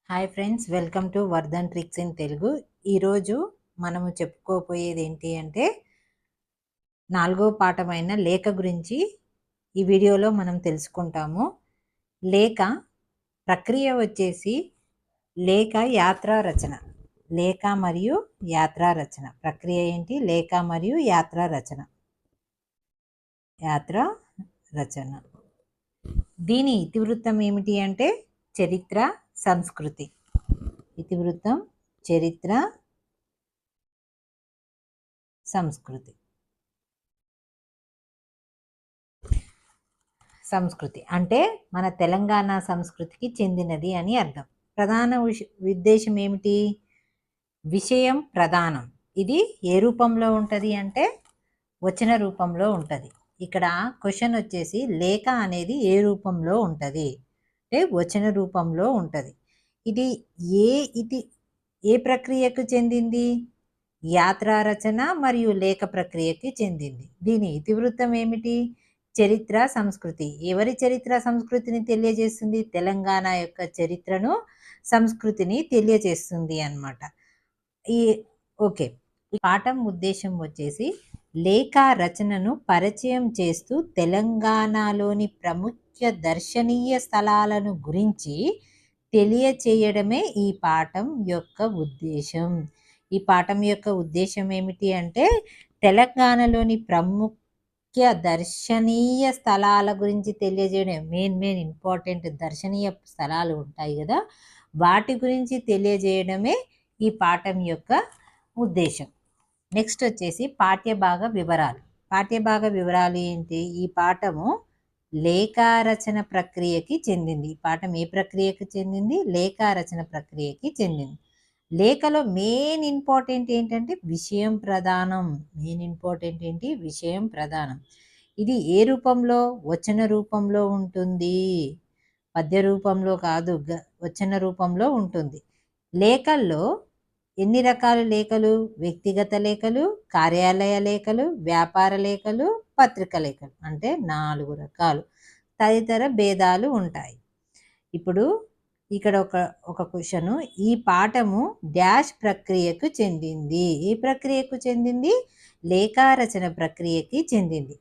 Hi friends, welcome to Vardhan tricks in Telugu. ఈరోజు మనము చెప్పుకోపోయేది ఏంటి అంటే 4వ పాఠమైన లేఖ గురించి ఈ వీడియోలో మనం తెలుసుకుంటాము. లేఖ ప్రక్రియ వచ్చేసి లేఖ యాత్రా రచన. లేఖ మరియు యాత్రా రచన ప్రక్రియ ఏంటి? లేఖ మరియు యాత్రా రచన. యాత్రా రచన దీని ఇతివృత్తం ఏమిటి అంటే చరిత్ర, సంస్కృతి. ఇతివృత్తం చరిత్ర, సంస్కృతి. సంస్కృతి అంటే మన తెలంగాణ సంస్కృతికి చెందినది అని అర్థం. ప్రధాన ఉద్దేశం ఏమిటి? విషయం ప్రధానం. ఇది ఏ రూపంలో ఉంటుంది అంటే వచన రూపంలో ఉంటుంది. ఇక్కడ క్వశ్చన్ వచ్చేసి లేఖ అనేది ఏ రూపంలో ఉంటుంది అంటే వచన రూపంలో ఉంటుంది. ఇది ఏ ప్రక్రియకు చెందింది? యాత్రా రచన మరియు లేఖ ప్రక్రియకి చెందింది. దీని ఇతివృత్తం ఏమిటి? చరిత్ర, సంస్కృతి. ఎవరి చరిత్ర సంస్కృతిని తెలియజేస్తుంది? తెలంగాణ యొక్క చరిత్రను, సంస్కృతిని తెలియజేస్తుంది అన్నమాట. ఈ పాఠం ఉద్దేశం వచ్చేసి లేఖ రచనను పరిచయం చేస్తూ తెలంగాణలోని ప్రముఖ దర్శనీయ స్థలాలను గురించి తెలియచేయడమే ఈ పాఠం యొక్క ఉద్దేశం. ఈ పాఠం యొక్క ఉద్దేశం ఏమిటి అంటే తెలంగాణలోని ప్రముఖ దర్శనీయ స్థలాల గురించి తెలియజేయడం. మెయిన్ ఇంపార్టెంట్ దర్శనీయ స్థలాలు ఉంటాయి కదా, వాటి గురించి తెలియజేయడమే ఈ పాఠం యొక్క ఉద్దేశం. నెక్స్ట్ వచ్చేసి పాఠ్యభాగ వివరాలు. పాఠ్యభాగ వివరాలు ఏంటి? ఈ పాఠము లేఖా రచన ప్రక్రియకి చెందింది. ఈ పాఠం ఏ ప్రక్రియకి చెందింది? లేఖా రచన ప్రక్రియకి చెందింది. లేఖలో మెయిన్ ఇంపార్టెంట్ ఏంటంటే విషయం ప్రధానం. విషయం ప్రధానం. ఇది ఏ రూపంలో? వచన రూపంలో ఉంటుంది. పద్య రూపంలో కాదు, వచన రూపంలో ఉంటుంది. లేఖల్లో ఎన్ని రకాల లేఖలు? వ్యక్తిగత లేఖలు, కార్యాలయ లేఖలు, వ్యాపార లేఖలు, పత్రిక లేఖలు అంటే 4 రకాలు. తదితర భేదాలు ఉంటాయి. ఇప్పుడు ఇక్కడ ఒక క్వశ్చన్. ఈ పాఠము డాష్ ప్రక్రియకు చెందింది. ఏ ప్రక్రియకు చెందింది? లేఖా రచన ప్రక్రియకి చెందింది.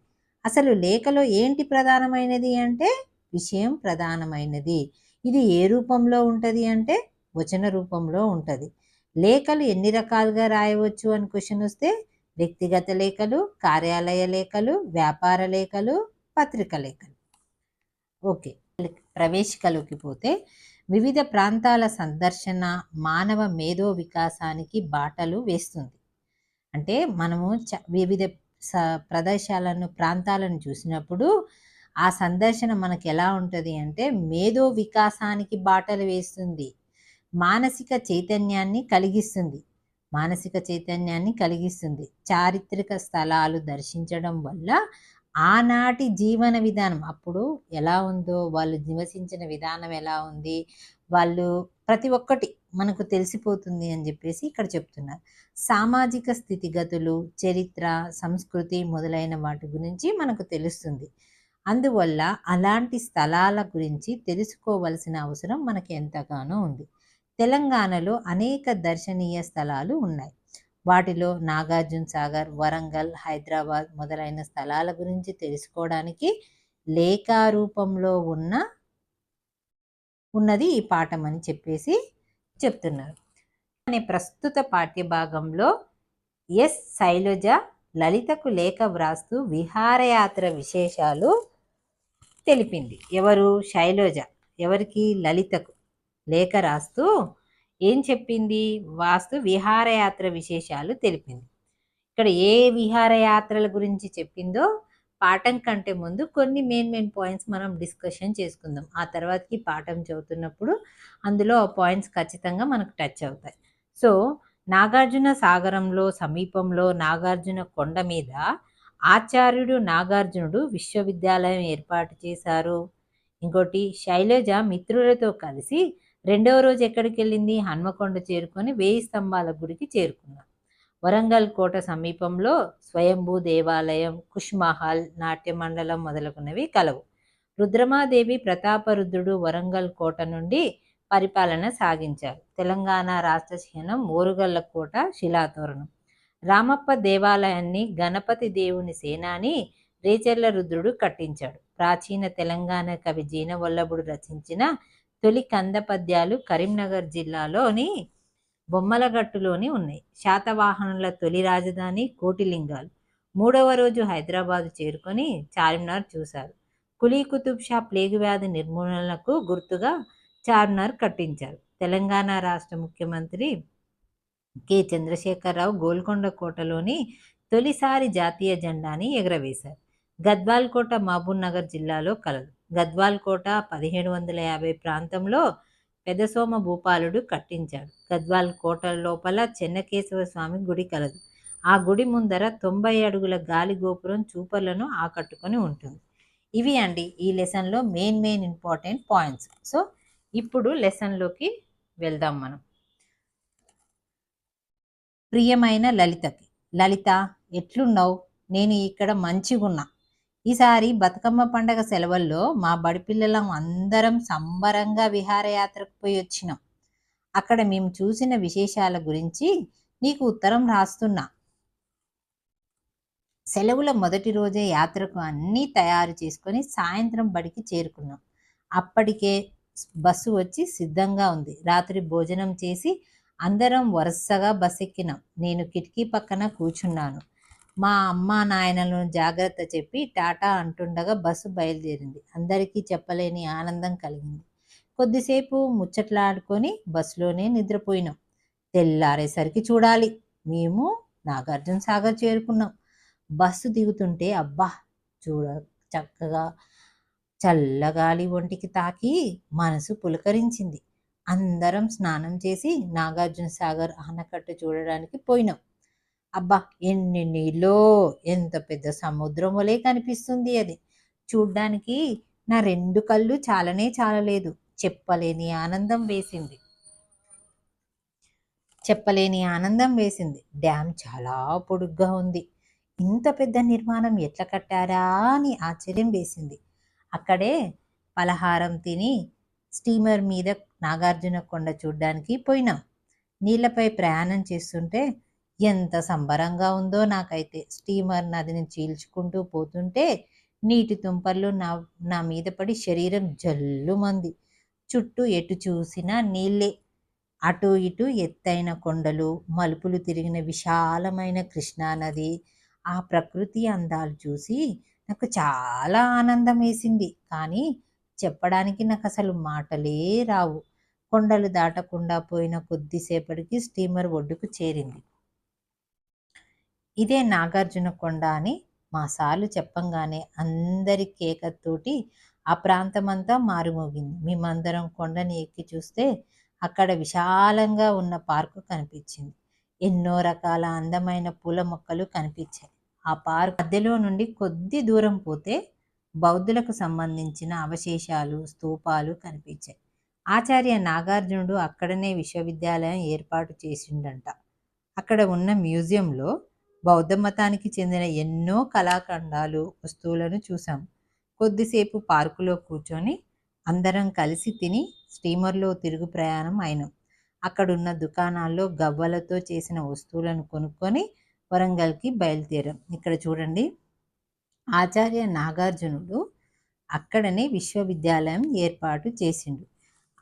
అసలు లేఖలో ఏంటి ప్రధానమైనది అంటే విషయం ప్రధానమైనది. ఇది ఏ రూపంలో ఉంటుంది అంటే వచన రూపంలో ఉంటుంది. లేఖలు ఎన్ని రకాలుగా రాయవచ్చు అని క్వశ్చన్ వస్తే వ్యక్తిగత లేఖలు, కార్యాలయ లేఖలు, వ్యాపార లేఖలు, పత్రిక లేఖలు. ప్రవేశికలోకి పోతే వివిధ ప్రాంతాల సందర్శన మానవ మేధో వికాసానికి బాటలు వేస్తుంది. అంటే మనము వివిధ ప్రదేశాలను, ప్రాంతాలను చూసినప్పుడు ఆ సందర్శన మనకు ఎలా ఉంటుంది అంటే మేధో వికాసానికి బాటలు వేస్తుంది. మానసిక చైతన్యాన్ని కలిగిస్తుంది. చారిత్రక స్థలాలు దర్శించడం వల్ల ఆనాటి జీవన విధానం, అప్పుడు ఎలా ఉందో, వాళ్ళు నివసించిన విధానం ఎలా ఉంది, వాళ్ళు ప్రతి ఒక్కటి మనకు తెలిసిపోతుంది అని చెప్పేసి ఇక్కడ చెప్తున్నారు. సామాజిక స్థితిగతులు, చరిత్ర, సంస్కృతి మొదలైన వాటి గురించి మనకు తెలుస్తుంది. అందువల్ల అలాంటి స్థలాల గురించి తెలుసుకోవలసిన అవసరం మనకి ఎంతగానో ఉంది. తెలంగాణలో అనేక దర్శనీయ స్థలాలు ఉన్నాయి. వాటిలో నాగార్జున సాగర్, వరంగల్, హైదరాబాద్ మొదలైన స్థలాల గురించి తెలుసుకోవడానికి లేఖా రూపంలో ఉన్నది ఈ పాఠం అని చెప్పేసి చెప్తున్నారు. అనే ప్రస్తుత పాఠ్యభాగంలో ఎస్ శైలజ లలితకు లేఖ వ్రాస్తూ విహారయాత్ర విశేషాలు తెలిపింది. ఎవరు? శైలజ. ఎవరికి? లలితకు లేఖ రాస్తూ ఏం చెప్పింది? వాస్తు విహారయాత్ర విశేషాలు తెలిపింది. ఇక్కడ ఏ విహారయాత్రల గురించి చెప్పిందో పాఠం కంటే ముందు కొన్ని మెయిన్ పాయింట్స్ మనం డిస్కషన్ చేసుకుందాం. ఆ తర్వాతకి పాఠం చదువుతున్నప్పుడు అందులో ఆ పాయింట్స్ ఖచ్చితంగా మనకు టచ్ అవుతాయి. సో నాగార్జున సాగరంలో సమీపంలో నాగార్జున కొండ మీద ఆచార్యుడు నాగార్జునుడు విశ్వవిద్యాలయం ఏర్పాటు చేశారు. ఇంకోటి, శైలజ మిత్రులతో కలిసి 2వ రోజు ఎక్కడికి వెళ్ళింది? హన్మకొండ చేరుకొని 1000 స్తంభాల గుడికి చేరుకున్నారు. వరంగల్ కోట సమీపంలో స్వయంభూ దేవాలయం, కుష్మహల్, నాట్య మండలం మొదలగునవి కలవు. రుద్రమాదేవి ప్రతాపరుద్రుడు వరంగల్ కోట నుండి పరిపాలన సాగించారు. తెలంగాణ రాష్ట్ర చిహ్నం ఓరుగల్ల కోట శిలాతోరణం. రామప్ప దేవాలయాన్ని గణపతి దేవుని సేనాని రేచెర్ల రుద్రుడు కట్టించాడు. ప్రాచీన తెలంగాణ కవి జీనవల్లభుడు రచించిన తొలి కంద పద్యాలు కరీంనగర్ జిల్లాలోని బొమ్మలగట్టులోని ఉన్నాయి. శాతవాహనుల తొలి రాజధాని కోటిలింగాలు. 3వ రోజు హైదరాబాదు చేరుకొని చార్మినార్ చూశారు. కులీ కుతుబ్ షా ప్లేగు వ్యాధి నిర్మూలనకు గుర్తుగా చార్మినార్ కట్టించారు. తెలంగాణ రాష్ట్ర ముఖ్యమంత్రి కె చంద్రశేఖరరావు గోల్కొండ కోటలోని తొలిసారి జాతీయ జెండాని ఎగరవేశారు. గద్వాల్ కోట మహబూబ్ నగర్ జిల్లాలో కలదు. గద్వాల్ కోట 1750 ప్రాంతంలో పెదసోమ భూపాలుడు కట్టించాడు. గద్వాల్ కోట లోపల చెన్నకేశవ స్వామి గుడి కలదు. ఆ గుడి ముందర 90 అడుగుల గాలి గోపురం చూపర్లను ఆకట్టుకొని ఉంటుంది. ఇవి అండి ఈ లెసన్లో మెయిన్ ఇంపార్టెంట్ పాయింట్స్. సో ఇప్పుడు లెసన్లోకి వెళ్దాం మనం. ప్రియమైన లలితకి. లలిత, ఎట్లున్నావు? నేను ఇక్కడ మంచిగున్నా. ఈసారి బతుకమ్మ పండగ సెలవుల్లో మా బడి పిల్లలం అందరం సంబరంగా విహారయాత్రకు పోయి వచ్చినాం. అక్కడ మేము చూసిన విశేషాల గురించి నీకు ఉత్తరం రాస్తున్నా. సెలవుల మొదటి రోజే యాత్రకు అన్నీ తయారు చేసుకొని సాయంత్రం బడికి చేరుకున్నాం. అప్పటికే బస్సు వచ్చి సిద్ధంగా ఉంది. రాత్రి భోజనం చేసి అందరం వరుసగా బస్ ఎక్కినాం. నేను కిటికీ పక్కన కూర్చున్నాను. మా అమ్మ నాయనలను జాగ్రత్త చెప్పి టాటా అంటుండగా బస్సు బయలుదేరింది. అందరికీ చెప్పలేని ఆనందం కలిగింది. కొద్దిసేపు ముచ్చట్లాడుకొని బస్సులోనే నిద్రపోయినాం. తెల్లారేసరికి చూడాలి మేము నాగార్జున సాగర్ చేరుకున్నాం. బస్సు దిగుతుంటే అబ్బా చూడ చక్కగా చల్లగాలి ఒంటికి తాకి మనసు పులకరించింది. అందరం స్నానం చేసి నాగార్జున సాగర్ ఆనకట్ట చూడడానికి పోయినాం. అబ్బా ఎన్ని నీళ్ళో, ఎంత పెద్ద సముద్రం వలె కనిపిస్తుంది అది. చూడ్డానికి నా 2 కళ్ళు చాలలేదు. చెప్పలేని ఆనందం వేసింది. డ్యామ్ చాలా పొడుగ్గా ఉంది. ఇంత పెద్ద నిర్మాణం ఎట్లా కట్టారా అని ఆశ్చర్యం వేసింది. అక్కడే పలహారం తిని స్టీమర్ మీద నాగార్జున కొండ చూడ్డానికి పోయినాం. నీళ్లపై ప్రయాణం చేస్తుంటే ఎంత సంబరంగా ఉందో నాకైతే. స్టీమర్ నదిని చీల్చుకుంటూ పోతుంటే నీటి తుంపర్లు నా మీద పడి శరీరం జల్లుమంది. చుట్టూ ఎటు చూసినా నీళ్ళే. అటు ఇటు ఎత్తైన కొండలు, మలుపులు తిరిగిన విశాలమైన కృష్ణానది. ఆ ప్రకృతి అందాలు చూసి నాకు చాలా ఆనందం వేసింది. కానీ చెప్పడానికి నాకు అసలు మాటలే రావు. కొండలు దాటకుండా పోయిన కొద్దిసేపటికి స్టీమర్ ఒడ్డుకు చేరింది. ఇదే నాగార్జున కొండ అని మా సార్లు చెప్పంగానే అందరి కేకతోటి ఆ ప్రాంతమంతా మారుమోగింది. మేమందరం కొండని ఎక్కి చూస్తే అక్కడ విశాలంగా ఉన్న పార్కు కనిపించింది. ఎన్నో రకాల అందమైన పూల మొక్కలు కనిపించాయి. ఆ పార్క్ మధ్యలో నుండి కొద్ది దూరం పోతే బౌద్ధులకు సంబంధించిన అవశేషాలు, స్తూపాలు కనిపించాయి. ఆచార్య నాగార్జునుడు అక్కడనే విశ్వవిద్యాలయం ఏర్పాటు చేసిండంట. అక్కడ ఉన్న మ్యూజియంలో బౌద్ధ మతానికి చెందిన ఎన్నో కళాఖండాలు, వస్తువులను చూసాం. కొద్దిసేపు పార్కులో కూర్చొని అందరం కలిసి తిని స్టీమర్లో తిరుగు ప్రయాణం అయినాం. అక్కడున్న దుకాణాల్లో గవ్వలతో చేసిన వస్తువులను కొనుక్కొని వరంగల్కి బయలుదేరాం. ఇక్కడ చూడండి, ఆచార్య నాగార్జునుడు అక్కడనే విశ్వవిద్యాలయం ఏర్పాటు చేసిండు.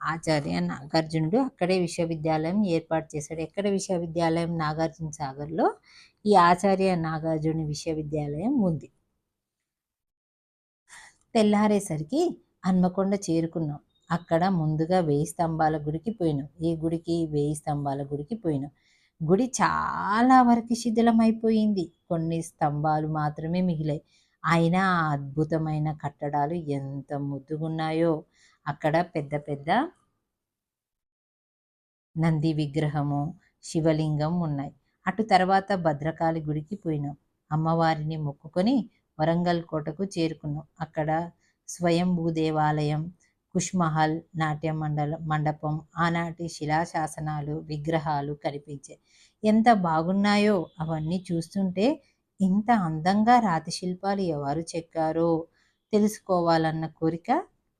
ఆచార్య నాగార్జునుడు అక్కడే విశ్వవిద్యాలయం ఏర్పాటు చేశాడు. ఎక్కడ విశ్వవిద్యాలయం? నాగార్జున సాగర్లో ఈ ఆచార్య నాగార్జున విశ్వవిద్యాలయం ఉంది. తెల్లారేసరికి హన్మకొండ చేరుకున్నాం. అక్కడ ముందుగా 1000 స్తంభాల గుడికి పోయినాం. ఈ గుడికి 1000 స్తంభాల గుడికి పోయినాం. గుడి చాలా వరకు శిథిలమైపోయింది. కొన్ని స్తంభాలు మాత్రమే మిగిలాయి. అయినా అద్భుతమైన కట్టడాలు ఎంత ముద్దుగున్నాయో. అక్కడ పెద్ద పెద్ద నంది విగ్రహము, శివలింగం ఉన్నాయి. అటు తర్వాత భద్రకాళి గుడికి పోయినాం. అమ్మవారిని మొక్కుకొని వరంగల్ కోటకు చేరుకున్నాం. అక్కడ స్వయంభూ దేవాలయం, కుష్మహల్, నాట్య మండపం, ఆనాటి శిలాశాసనాలు, విగ్రహాలు కనిపించాయి. ఎంత బాగున్నాయో. అవన్నీ చూస్తుంటే ఇంత అందంగా రాతి శిల్పాలు ఎవరు చెక్కారో తెలుసుకోవాలన్న కోరిక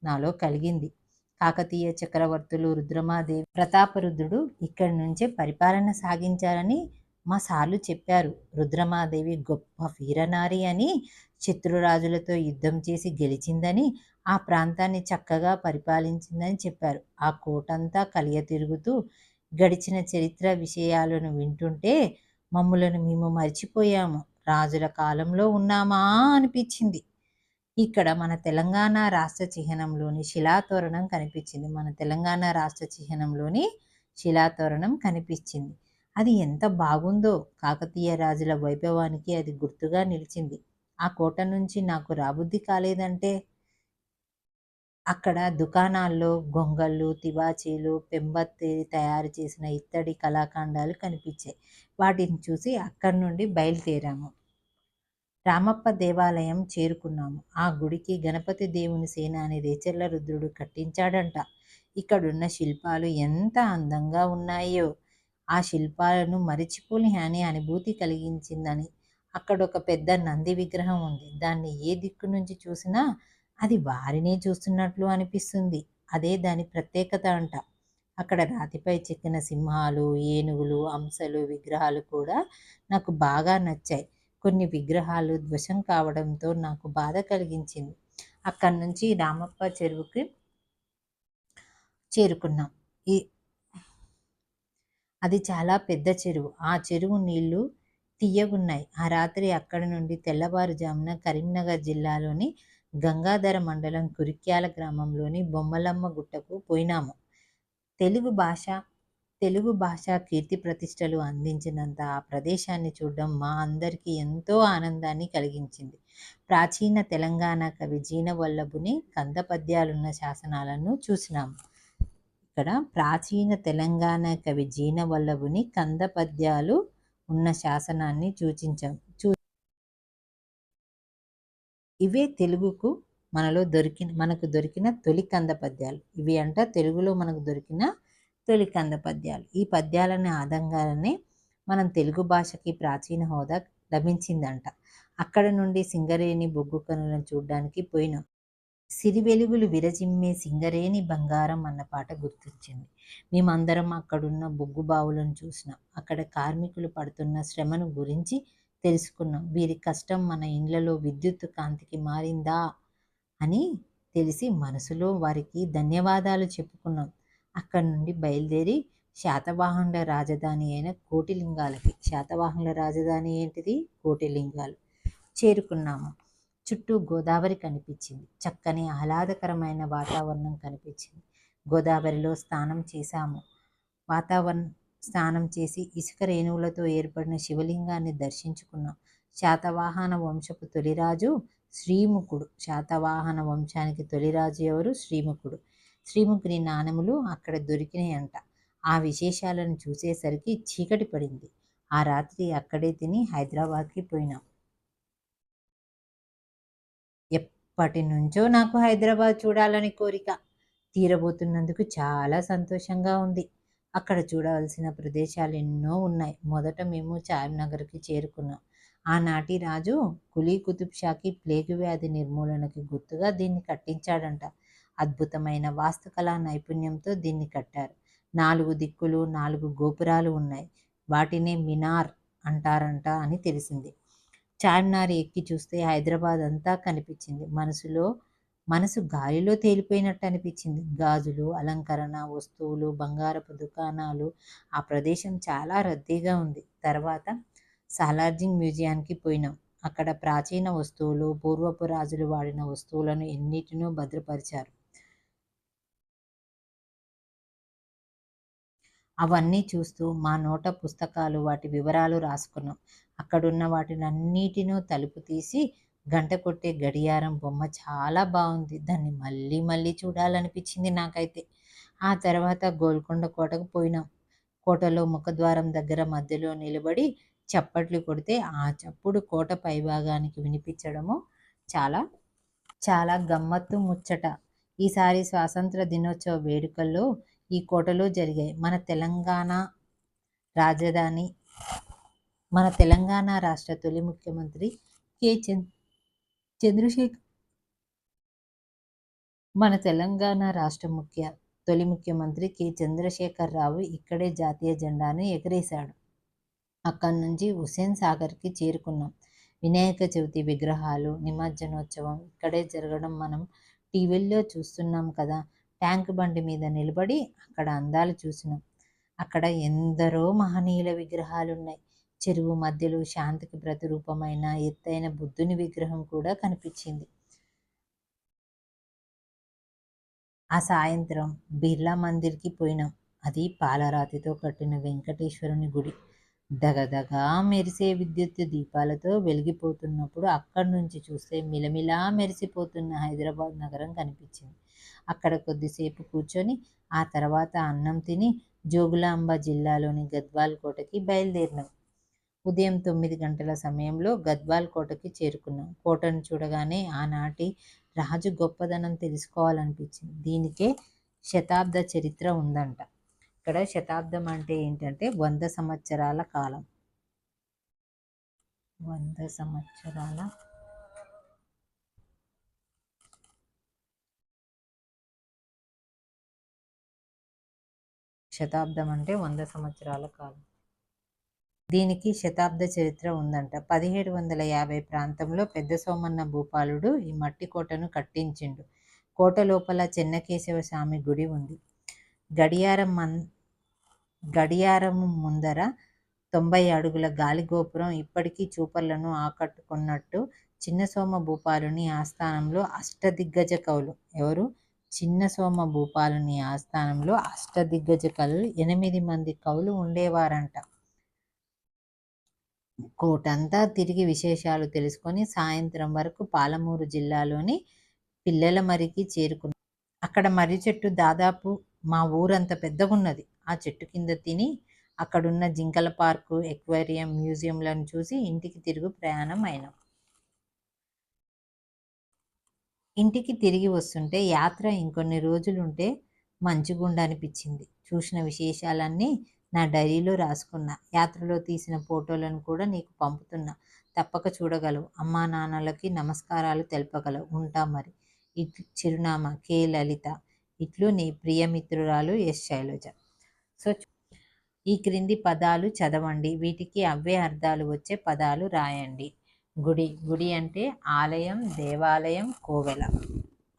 నాలో కలిగింది. కాకతీయ చక్రవర్తులు, రుద్రమాదేవి, ప్రతాపరుద్రుడు ఇక్కడి నుంచే పరిపాలన సాగించారని మా సార్లు చెప్పారు. రుద్రమాదేవి గొప్ప వీరనారి అని, శత్రురాజులతో యుద్ధం చేసి గెలిచిందని, ఆ ప్రాంతాన్ని చక్కగా పరిపాలించిందని చెప్పారు. ఆ కోటంతా కలియ తిరుగుతూ గడిచిన చరిత్ర విషయాలను వింటుంటే మమ్ములను మేము మర్చిపోయాము. రాజుల కాలంలో ఉన్నామా అనిపించింది. ఇక్కడ మన తెలంగాణ రాష్ట్ర చిహ్నంలోని శిలాతోరణం కనిపించింది. మన తెలంగాణ రాష్ట్ర చిహ్నంలోని శిలాతోరణం కనిపించింది. అది ఎంత బాగుందో! కాకతీయ రాజుల వైభవానికి అది గుర్తుగా నిలిచింది. ఆ కోట నుంచి నాకు రాబుద్ది కాలేదంటే, అక్కడ దుకాణాల్లో గొంగళ్ళు, తివాచీలు, పెంబత్తి తయారు చేసిన ఇత్తడి కళాఖండాలు కనిపించాయి. వాటిని చూసి అక్కడి నుండి బయలుదేరాము. రామప్ప దేవాలయం చేరుకున్నాము. ఆ గుడికి గణపతి దేవుని సేనాని రేచర్ల రుద్రుడు కట్టించాడంట. ఇక్కడున్న శిల్పాలు ఎంత అందంగా ఉన్నాయో! ఆ శిల్పాలను మరిచిపోలేని అనుభూతి కలిగించిందని. అక్కడొక పెద్ద నంది విగ్రహం ఉంది. దాన్ని ఏ దిక్కు నుంచి చూసినా అది వారినే చూస్తున్నట్లు అనిపిస్తుంది. అదే దాని ప్రత్యేకత అంట. అక్కడ రాతిపై చెక్కిన సింహాలు, ఏనుగులు, అంశలు విగ్రహాలు కూడా నాకు బాగా నచ్చాయి. కొన్ని విగ్రహాలు ధ్వంసం కావడంతో నాకు బాధ కలిగించింది. అక్కడి నుంచి రామప్ప చెరువుకి చేరుకున్నాం. ఈ అది చాలా పెద్ద చెరువు. ఆ చెరువు నీళ్లు తియ్యగున్నాయి. ఆ రాత్రి అక్కడి నుండి తెల్లవారుజామున కరీంనగర్ జిల్లాలోని గంగాధర మండలం కురిక్యాల గ్రామంలోని బొమ్మలమ్మ గుట్టకు పోయినాము. తెలుగు భాష కీర్తి ప్రతిష్టలు అందించినంత ఆ ప్రదేశాన్ని చూడడం మా అందరికీ ఎంతో ఆనందాన్ని కలిగించింది. ప్రాచీన తెలంగాణ కవి జీనవల్లభుని కంద పద్యాలున్న శాసనాలను చూసినాము. ఇక్కడ ప్రాచీన తెలంగాణ కవి జీనవల్లభుని కంద పద్యాలు ఉన్న శాసనాన్ని సూచించాం. ఇవే తెలుగుకు మనకు దొరికిన తొలి కంద పద్యాలు. ఇవి అంట తెలుగులో మనకు దొరికిన తొలి కంద పద్యాలు. ఈ పద్యాలని ఆధారంగానే మనం తెలుగు భాషకి ప్రాచీన హోదా లభించిందంట. అక్కడ నుండి సింగరేణి బొగ్గు గనులను చూడడానికి పోయినాం. సిరివెలుగులు విరజిమ్మే సింగరేణి బంగారం అన్న పాట గుర్తొచ్చింది. మేమందరం అక్కడున్న బొగ్గు బావులను చూసినాం. అక్కడ కార్మికులు పడుతున్న శ్రమను గురించి తెలుసుకున్నాం. వీరి కష్టం మన ఇండ్లలో విద్యుత్ కాంతికి మారిందా అని తెలిసి మనసులో వారికి ధన్యవాదాలు చెప్పుకున్నాం. అక్కడి నుండి బయలుదేరి శాతవాహనుల రాజధాని అయిన శాతవాహనుల రాజధాని ఏంటిది? కోటిలింగాలు చేరుకున్నాము. చుట్టూ గోదావరి కనిపించింది. చక్కని ఆహ్లాదకరమైన వాతావరణం కనిపించింది. గోదావరిలో స్నానం చేసి ఇసుక రేణువులతో ఏర్పడిన శివలింగాన్ని దర్శించుకున్నాం. శాతవాహన వంశపు తొలిరాజు శ్రీముఖుడు. శాతవాహన వంశానికి తొలిరాజు ఎవరు? శ్రీముఖుడు. శ్రీముఖుని నాణెములు అక్కడ దొరికినాయంట. ఆ విశేషాలను చూసేసరికి చీకటి పడింది. ఆ రాత్రి అక్కడే తిని హైదరాబాద్కి పోయినాం. ఎప్పటి నుంచో నాకు హైదరాబాద్ చూడాలని కోరిక తీరబోతున్నందుకు చాలా సంతోషంగా ఉంది. అక్కడ చూడవలసిన ప్రదేశాలు ఎన్నో ఉన్నాయి. మొదట మేము చార్మినగర్కి చేరుకున్నాం. ఆనాటి రాజు కులీ కుతుబ్ షాకి ప్లేగు వ్యాధి నిర్మూలనకి గుర్తుగా దీన్ని కట్టించాడంట. అద్భుతమైన వాస్తుకళా నైపుణ్యంతో దీన్ని కట్టారు. 4 దిక్కులు 4 గోపురాలు ఉన్నాయి. వాటినే మినార్ అంటారంట అని తెలిసింది. చార్మినార్ ఎక్కి చూస్తే హైదరాబాద్ అంతా కనిపించింది. మనసు గాలిలో తేలిపోయినట్టు అనిపించింది. గాజులు, అలంకరణ వస్తువులు, బంగారపు దుకాణాలు, ఆ ప్రదేశం చాలా రద్దీగా ఉంది. తర్వాత సాలార్జింగ్ మ్యూజియానికి పోయినాం. అక్కడ ప్రాచీన వస్తువులు, పూర్వపు రాజులు వాడిన వస్తువులను ఎన్నిటినో భద్రపరిచారు. అవన్నీ చూస్తూ మా నోట పుస్తకాలు, వాటి వివరాలు రాసుకున్నాం. అక్కడున్న వాటినన్నిటినో తలుపు తీసి గంట కొట్టే గడియారం బొమ్మ చాలా బాగుంది. దాన్ని మళ్ళీ మళ్ళీ చూడాలనిపించింది నాకైతే. ఆ తర్వాత గోల్కొండ కోటకు పోయినాం. కోటలో ముఖద్వారం దగ్గర మధ్యలో నిలబడి చప్పట్లు కొడితే ఆ చప్పుడు కోట పైభాగానికి వినిపించడము చాలా చాలా గమ్మత్తు ముచ్చట. ఈసారి స్వాతంత్ర దినోత్సవ వేడుకల్లో ఈ కోటలో జరిగాయి. మన తెలంగాణ రాష్ట్ర తొలి ముఖ్యమంత్రి కె. చంద్రశేఖర్ మన తెలంగాణ రాష్ట్ర తొలి ముఖ్యమంత్రి కె చంద్రశేఖర్ రావు ఇక్కడే జాతీయ జెండాను ఎగరేశాడు. అక్కడి నుంచి హుస్సేన్ సాగర్కి చేరుకున్నాం. వినాయక చవితి విగ్రహాలు నిమజ్జనోత్సవం ఇక్కడే జరగడం మనం టీవీల్లో చూస్తున్నాం కదా. ట్యాంక్ బండి మీద నిలబడి అక్కడ అందాలు చూసినాం. అక్కడ ఎందరో మహనీయుల విగ్రహాలున్నాయి. చెరువు మధ్యలో శాంతికి ప్రతిరూపమైన ఎత్తైన బుద్ధుని విగ్రహం కూడా కనిపించింది. ఆ సాయంత్రం బిర్లా మందిర్కి పోయినాం. అది పాలరాతితో కట్టిన వెంకటేశ్వరుని గుడి. దగదగా మెరిసే విద్యుత్ దీపాలతో వెలిగిపోతున్నప్పుడు అక్కడి నుంచి చూస్తే మిలమిలా మెరిసిపోతున్న హైదరాబాద్ నగరం కనిపించింది. అక్కడ కొద్దిసేపు కూర్చొని ఆ తర్వాత అన్నం తిని జోగులాంబ జిల్లాలోని గద్వాల్ కోటకి బయలుదేరినాం. ఉదయం 9 గంటల సమయంలో గద్వాల్ కోటకి చేరుకున్నాం. కోటను చూడగానే ఆనాటి రాజు గొప్పదనం తెలుసుకోవాలనిపించింది. దీనికే శతాబ్ద చరిత్ర ఉందంట. ఇక్కడ శతాబ్దం అంటే ఏంటంటే 100 సంవత్సరాల కాలం. 100 సంవత్సరాల శతాబ్దం అంటే 100 సంవత్సరాల కాలం. దీనికి శతాబ్ద చరిత్ర ఉందంట. 1750 ప్రాంతంలో పెద్ద సోమన్న భూపాలుడు ఈ మట్టి కోటను కట్టించిండు. కోట లోపల చెన్నకేశవ స్వామి గుడి ఉంది. గడియారం ముందర 90 అడుగుల గాలిగోపురం ఇప్పటికీ చూపర్లను ఆకట్టుకున్నట్టు. చిన్నసోమ భూపాలుని ఆస్థానంలో అష్టదిగ్గజ కవులు ఎవరు? చిన్నసోమ భూపాలుని ఆస్థానంలో అష్టదిగ్గజ కవులు 8 మంది కవులు ఉండేవారంట. కోటంతా తిరిగి విశేషాలు తెలుసుకొని సాయంత్రం వరకు పాలమూరు జిల్లాలోని పిల్లల మరికి చేరుకున్నాం. అక్కడ మర్రి చెట్టు దాదాపు మా ఊరంత పెద్దగున్నది. ఆ చెట్టు కింద తిని అక్కడున్న జింకల పార్కు, ఎక్వేరియం, మ్యూజియంలను చూసి ఇంటికి తిరుగు ప్రయాణం అయినాం. ఇంటికి తిరిగి వస్తుంటే యాత్ర ఇంకొన్ని రోజులుంటే మంచిగుండు అనిపించింది. చూసిన విశేషాలన్నీ నా డైరీలో రాసుకున్నా. యాత్రలో తీసిన ఫోటోలను కూడా నీకు పంపుతున్నా. తప్పక చూడగలవు. అమ్మా నాన్నలకి నమస్కారాలు తెలపగలవు. ఉంటా మరి. ఇట్లు చిరునామా కె లలిత. ఇట్లు నీ ప్రియమిత్రురాలు ఎస్ శైలజ. సో ఈ క్రింది పదాలు చదవండి. వీటికి అవే అర్థాలు వచ్చే పదాలు రాయండి. గుడి. గుడి అంటే ఆలయం, దేవాలయం, కోవెల.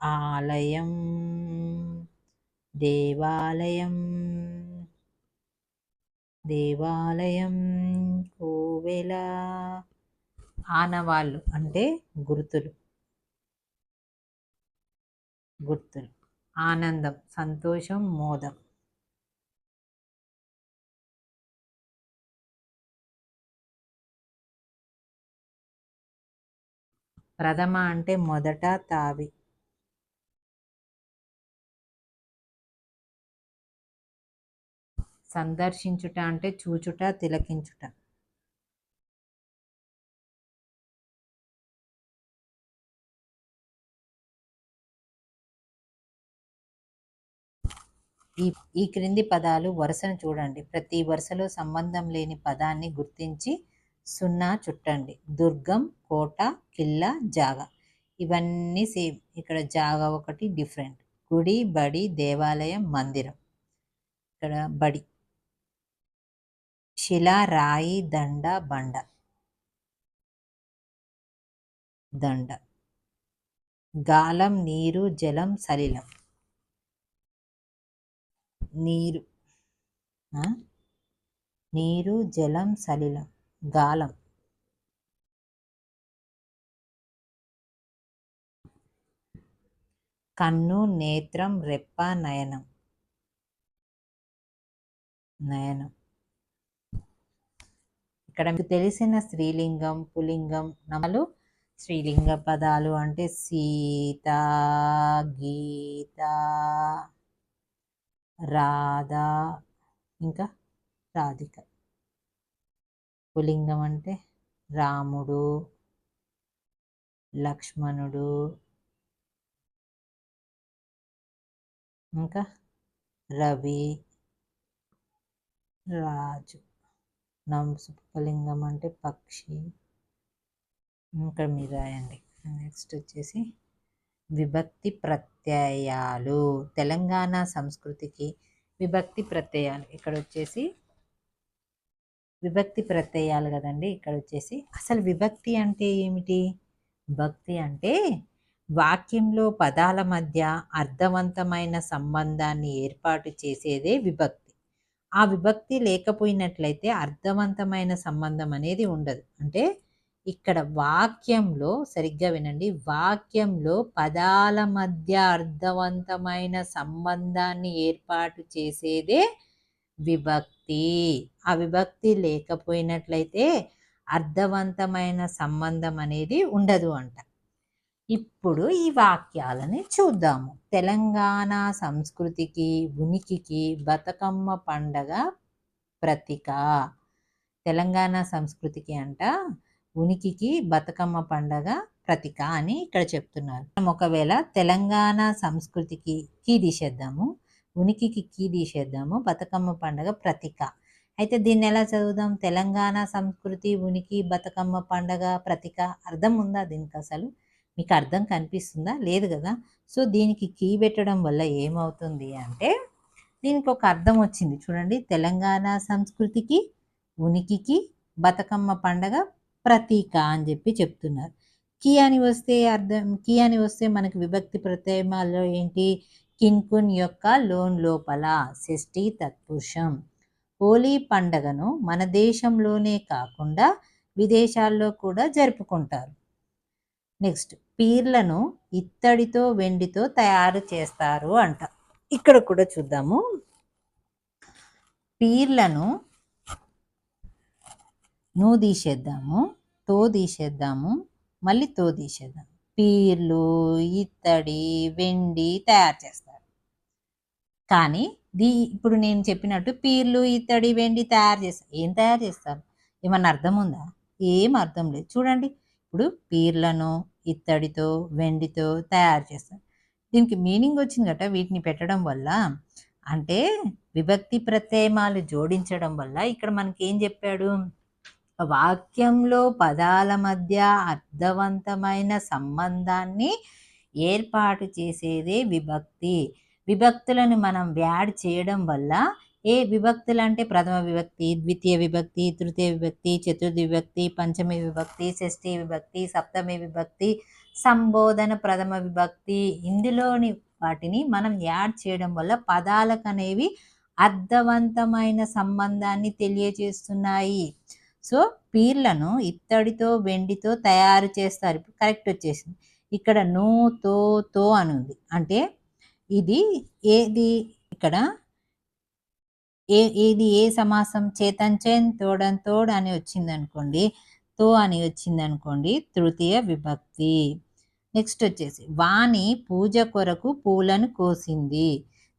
ఆలయం, దేవాలయం, దేవాలయం, కోవెల. ఆనవాళ్ళు అంటే గుర్తులు. గుర్తులు. ఆనందం, సంతోషం, మోదం. ప్రథమ అంటే మొదట, తావి. సందర్శించుట అంటే చూచుట, తిలకించుట. ఈ క్రింది పదాలు వరుసను చూడండి. ప్రతి వరుసలో సంబంధం లేని పదాన్ని గుర్తించి 0 చుట్టండి. దుర్గం, కోట, కిల్ల, జాగ. ఇవన్నీ సేమ్. ఇక్కడ జాగ ఒకటి డిఫరెంట్. గుడి, బడి, దేవాలయం, మందిరం. ఇక్కడ బడి. శిల, రాయి, దండ, బండ. దండ. గాలం, నీరు, జలం, సలిలం. నీరు. నీరు, జలం, సలిలం. గాలం. కన్ను, నేత్రం, రెప్ప, నయనం. నయనం. ఇక్కడ మీకు తెలిసిన స్త్రీలింగం, పులింగం నమలు. స్త్రీలింగ పదాలు అంటే సీత, గీత, రాధ, ఇంకా రాధిక. పులింగం అంటే రాముడు, లక్ష్మణుడు, ఇంకా రవి, రాజు. నపుంసకలింగం అంటే పక్షి. ఇంకా మీరు రాయండి. నెక్స్ట్ వచ్చేసి విభక్తి ప్రత్యయాలు. తెలంగాణ సంస్కృతికి విభక్తి ప్రత్యయాలు. ఇక్కడ వచ్చేసి విభక్తి ప్రత్యయాలు కదండి. ఇక్కడ వచ్చేసి అసలు విభక్తి అంటే ఏమిటి? విభక్తి అంటే వాక్యంలో పదాల మధ్య అర్థవంతమైన సంబంధాన్ని ఏర్పాటు చేసేదే విభక్తి. ఆ విభక్తి లేకపోయినట్లయితే అర్థవంతమైన సంబంధం అనేది ఉండదు. అంటే ఇక్కడ వాక్యంలో సరిగ్గా వినండి, వాక్యంలో పదాల మధ్య అర్థవంతమైన సంబంధాన్ని ఏర్పాటు చేసేదే విభక్తి. ఆ విభక్తి లేకపోయినట్లయితే అర్థవంతమైన సంబంధం అనేది ఉండదు అంట. ఇప్పుడు ఈ వాక్యాలని చూద్దాము. తెలంగాణ సంస్కృతికి ఉనికికి బతుకమ్మ పండగ ప్రతీక. తెలంగాణ సంస్కృతికి అంట ఉనికికి బతుకమ్మ పండగ ప్రతీక అని ఇక్కడ చెప్తున్నారు. మనం ఒకవేళ తెలంగాణ సంస్కృతికి కీ తీసేద్దాము, ఉనికికి కీ తీసేద్దాము, బతుకమ్మ పండగ ప్రతీక. అయితే దీన్ని ఎలా చదువుదాం? తెలంగాణ సంస్కృతి ఉనికి బతుకమ్మ పండగ ప్రతీక. అర్థం ఉందా దీనికి? అసలు మీకు అర్థం కనిపిస్తుందా? లేదు కదా. సో దీనికి కీ పెట్టడం వల్ల ఏమవుతుంది అంటే దీనికి ఒక అర్థం వచ్చింది చూడండి. తెలంగాణ సంస్కృతికి ఉనికికి బతుకమ్మ పండగ ప్రతీక అని చెప్పి చెప్తున్నారు. కీ అని వస్తే అర్థం, కీ అని వస్తే మనకి విభక్తి ప్రత్యయాల్లో ఏంటి? కిన్కున్ యొక్క లోన్ లోపల, షష్ఠి తత్పురుషం. హోలీ పండగను మన దేశంలోనే కాకుండా విదేశాల్లో కూడా జరుపుకుంటారు. నెక్స్ట్, పీర్లను ఇత్తడితో వెండితో తయారు చేస్తారు అంట. ఇక్కడ కూడా చూద్దాము. పీర్లను నువ్వు తీసేద్దాము, తో తీసేద్దాము, మళ్ళీ తో తీసేద్దాం. పీర్లు ఇత్తడి వెండి తయారు చేస్తారు. కానీ ఇప్పుడు నేను చెప్పినట్టు పీర్లు ఇత్తడి వెండి తయారు చేస్తారు. ఏం తయారు చేస్తారు? ఏమన్నా అర్థం ఉందా? ఏం అర్థం లేదు. చూడండి, ఇప్పుడు పీర్లను ఇత్తడితో వెండితో తయారు చేస్తారు. దీనికి మీనింగ్ వచ్చింది గట వీటిని పెట్టడం వల్ల. అంటే విభక్తి ప్రత్యయమాలు జోడించడం వల్ల ఇక్కడ మనకి ఏం చెప్పాడు? వాక్యంలో పదాల మధ్య అర్థవంతమైన సంబంధాన్ని ఏర్పాటు చేసేదే విభక్తి. విభక్తులను మనం యాడ్ చేయడం వల్ల, ఏ విభక్తులు అంటే ప్రథమ విభక్తి, ద్వితీయ విభక్తి, తృతీయ విభక్తి, చతుర్థి విభక్తి, పంచమి విభక్తి, షష్ఠి విభక్తి, సప్తమి విభక్తి, సంబోధన ప్రథమ విభక్తి, ఇందులోని వాటిని మనం యాడ్ చేయడం వల్ల పదాలకు అనేవి అర్థవంతమైన సంబంధాన్ని తెలియజేస్తున్నాయి. సో పీర్లను ఇత్తడితో వెండితో తయారు చేస్తారు. ఇప్పుడు కరెక్ట్ వచ్చేసింది. ఇక్కడ నో తో అని ఉంది. అంటే ఇది ఏది? ఇక్కడ ఏది ఏ సమాసం? చేతంచేన్ తోడన్ తోడ్ అని వచ్చింది అనుకోండి, తో అని వచ్చింది అనుకోండి, తృతీయ విభక్తి. నెక్స్ట్ వచ్చేసి వాణి పూజ కొరకు పూలను కోసింది.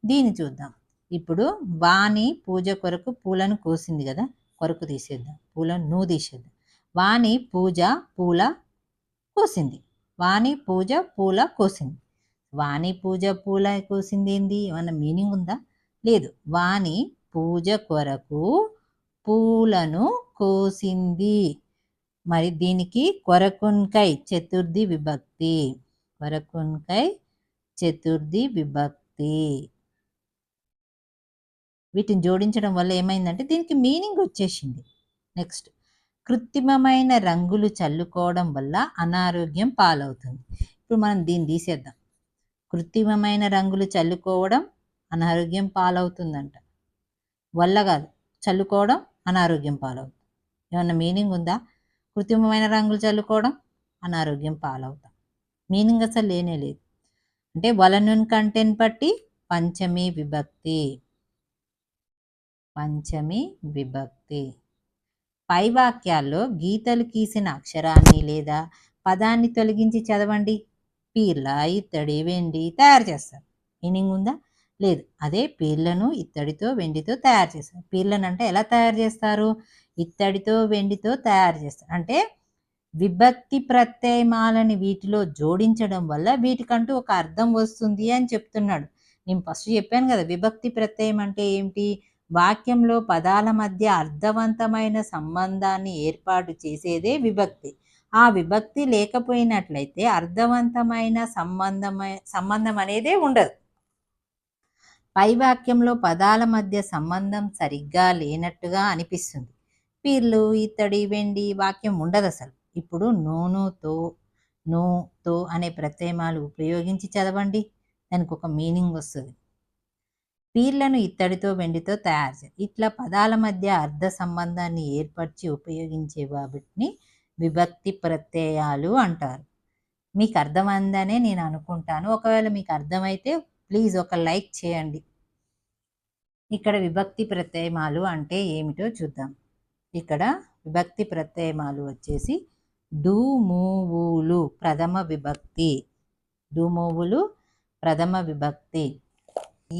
దీన్ని చూద్దాం. ఇప్పుడు వాణి పూజ కొరకు పూలను కోసింది కదా, కొరకు తీసేద్దాం, పూలను నువ్వు తీసేద్దాం. వాణి పూజ పూల కోసింది. వాణి పూజ పూల కోసింది. వాణి పూజ పూల కోసింది ఏంది? ఏమన్నా మీనింగ్ ఉందా? లేదు. వాణి పూజ కొరకు పూలను కోసింది. మరి దీనికి కొరకున్కై చతుర్థి విభక్తి. కొరకున్కై చతుర్థి విభక్తి. వీటిని జోడించడం వల్ల ఏమైందంటే దీనికి మీనింగ్ వచ్చేసింది. నెక్స్ట్, కృత్రిమమైన రంగులు చల్లుకోవడం వల్ల అనారోగ్యం పాలవుతుంది. ఇప్పుడు మనం దీన్ని తీసేద్దాం. కృత్రిమమైన రంగులు చల్లుకోవడం అనారోగ్యం పాలవుతుందంట. వల్ల కాదు, చల్లుకోవడం అనారోగ్యం పాలవుతుంది. ఏమన్నా మీనింగ్ ఉందా? కృత్రిమమైన రంగులు చల్లుకోవడం అనారోగ్యం పాలవుతాం. మీనింగ్ అసలు లేనే లేదు. అంటే వలనున్ కంటెన్ పట్టి పంచమి విభక్తి. పంచమి విభక్తి. పై వాక్యాల్లో గీతలు గీసిన అక్షరాన్ని లేదా పదాన్ని తొలగించి చదవండి. పీర్ల ఇత్తడి వెండి తయారు చేస్తారు. మీనింగ్ ఉందా? లేదు. అదే పీర్లను ఇత్తడితో వెండితో తయారు చేస్తారు. పీర్లను అంటే ఎలా తయారు చేస్తారు? ఇత్తడితో వెండితో తయారు చేస్తారు. అంటే విభక్తి ప్రత్యయమాలని వీటిలో జోడించడం వల్ల వీటికంటూ ఒక అర్థం వస్తుంది అని చెప్తున్నాడు. నేను ఫస్ట్ చెప్పాను కదా, విభక్తి ప్రత్యయం అంటే ఏమిటి? వాక్యంలో పదాల మధ్య అర్థవంతమైన సంబంధాన్ని ఏర్పాటు చేసేదే విభక్తి. ఆ ఆ విభక్తి లేకపోయినట్లయితే అర్థవంతమైన సంబంధం అనేదే ఉండదు. పై వాక్యంలో పదాల మధ్య సంబంధం సరిగ్గా లేనట్టుగా అనిపిస్తుంది. పీర్లు, ఇత్తడి, వెండి వాక్యం ఉండదు అసలు. ఇప్పుడు తో అనే ప్రత్యయమాలు ఉపయోగించి చదవండి. దానికి ఒక మీనింగ్ వస్తుంది. పీర్లను ఇత్తడితో, వెండితో తయారు చేయాలి. ఇట్లా పదాల మధ్య అర్థ సంబంధాన్ని ఏర్పరిచి ఉపయోగించే వాటిని విభక్తి ప్రత్యయాలు అంటారు. మీకు అర్థమైందనే నేను అనుకుంటాను. ఒకవేళ మీకు అర్థమైతే ప్లీజ్ ఒక లైక్ చేయండి. ఇక్కడ విభక్తి ప్రత్యయమాలు అంటే ఏమిటో చూద్దాం. ఇక్కడ విభక్తి ప్రత్యయమాలు వచ్చేసి డు-ము-వులు ప్రథమ విభక్తి. డు-ము-వులు ప్రథమ విభక్తి.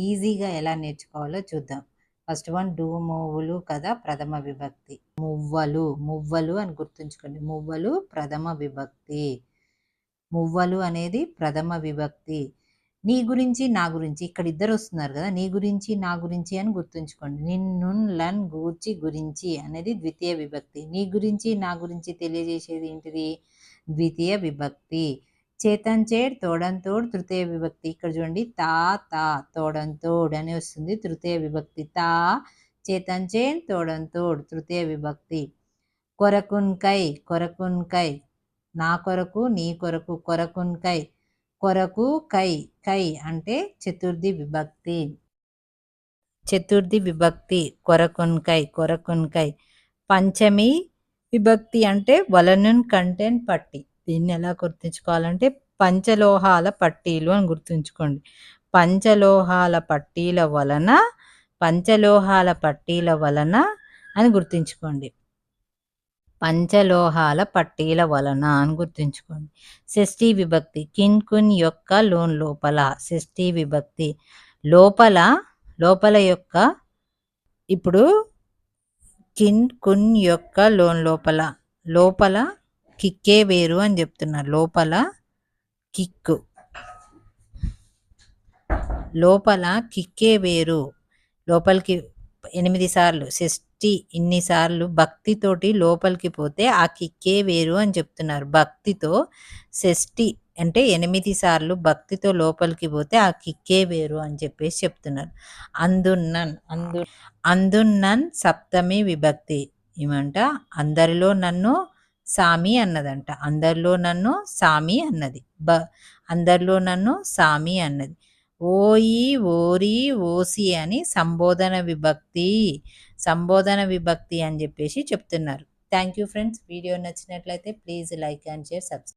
ఈజీగా ఎలా నేర్చుకోవాలో చూద్దాం. ఫస్ట్ వన్ డు-ము-వులు కదా ప్రథమ విభక్తి. మువ్వలు అని గుర్తుంచుకోండి. మువ్వలు ప్రథమ విభక్తి. మువ్వలు అనేది ప్రథమ విభక్తి. నీ గురించి, నా గురించి, ఇక్కడ ఇద్దరు వస్తున్నారు కదా, నీ గురించి, నా గురించి అని గుర్తుంచుకోండి. నిన్ను, లన్, గూర్చి, గురించి అనేది ద్వితీయ విభక్తి. నీ గురించి, నా గురించి తెలియజేసేది ఏంటిది? ద్వితీయ విభక్తి. చేతంచేడ్, తోడంతోడ్ తృతీయ విభక్తి. ఇక్కడ చూడండి, తా తోడంతోడ్ అని వస్తుంది, తృతీయ విభక్తి. తా చేతంచేడ్ తోడంతోడ్ తృతీయ విభక్తి. కొరకున్కై నా కొరకు, నీ కొరకు. కొరకున్కై కొరకు, కై అంటే చతుర్థి విభక్తి. కొరకున్కై. పంచమి విభక్తి అంటే వలనున్ కంటెంట్ పట్టి. దీన్ని ఎలా గుర్తుంచుకోవాలంటే పంచలోహాల పట్టీలు అని గుర్తుంచుకోండి. పంచలోహాల పట్టీల వలన అని గుర్తుంచుకోండి. పంచలోహాల పట్టీల వలన అని గుర్తుంచుకోండి. షష్ఠీ విభక్తి. కిన్, కున్ యొక్క లోన్ లోపల. షష్ఠీ విభక్తి. లోపల యొక్క, ఇప్పుడు కిన్, కున్ యొక్క లోన్ లోపల కిక్కే వేరు అని చెప్తున్నారు. లోపల కిక్కే వేరు. లోపలికి 8 సార్లు షష్ఠి, ఇన్నిసార్లు భక్తితోటి లోపలికి పోతే ఆ కిక్కే వేరు అని చెప్తున్నారు. భక్తితో షష్ఠి అంటే 8 సార్లు భక్తితో లోపలికి పోతే ఆ కిక్కే వేరు అని చెప్పేసి చెప్తున్నారు. అందున్నన్ సప్తమి విభక్తి. ఏమంట? అందరిలో నన్ను సామి అన్నదంట. అందరిలో నన్ను సామి అన్నది. ఓయి, ఓరి, ఓసి అని సంబోధన విభక్తి అని చెప్పేసి చెప్తున్నారు. Thank you friends. వీడియో నచ్చినట్లయితే please like and share, subscribe.